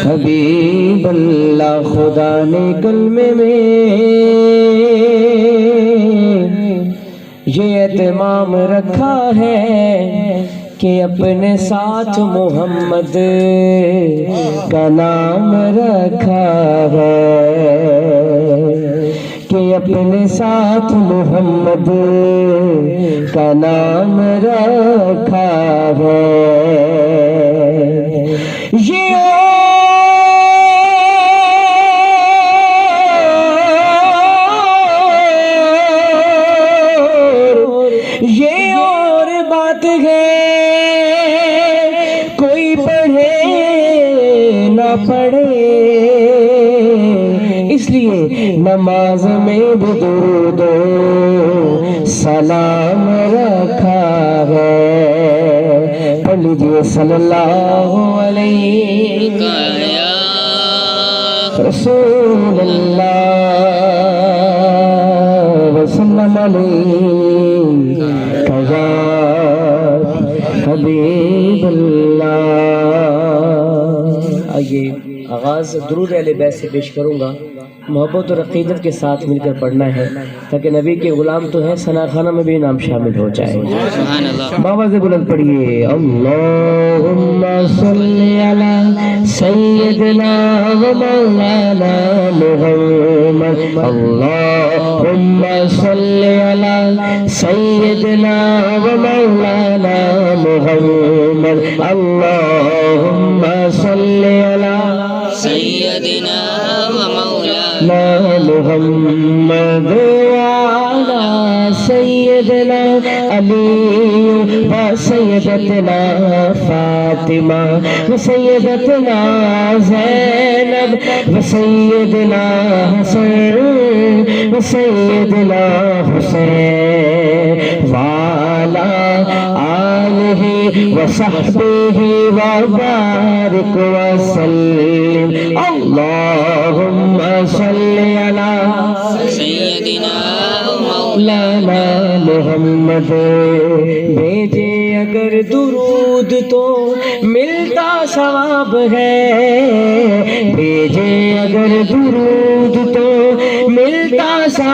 حبیب اللہ خدا نے کلمے میں یہ اہتمام رکھا ہے کہ اپنے ساتھ محمد کا نام رکھا ہے، کہ اپنے ساتھ محمد کا نام رکھا ہے۔ یہ اور بات ہے، کوئی پڑھے نہ پڑھے، اس لیے نماز میں بھی درود و سلام رکھا ہے۔ پڑھ لیجیے صلی اللہ علیہ رسول اللہ وسلم علیہ حبیب اللہ۔ آئیے آغاز درود اہل بیت سے پیش کروں گا، محبت اور عقیدت کے ساتھ مل کر پڑھنا ہے تاکہ نبی کے غلام تو ہیں، ثنا خانہ میں بھی نام شامل ہو جائے۔ باواز بلند پڑھیے، اللہم صلی علی سیدنا و مولانا محمد، اللہم صلی علی سیدنا و مولانا محمد، اللہم صلی علی سیدنا و مولانا محمد وعلی سیدنا علی و سیدتنا فاطمہ و سیدتنا زینب و سیدنا حسن و سیدنا حسین وعلی آلہ و صحبہ وبارک وسلم۔ اللہم صلی علی سیدنا مولانا محمد۔ بھیجے اگر درود تو ملتا ثواب ہے، بھیجے اگر درود تو ملتا ثواب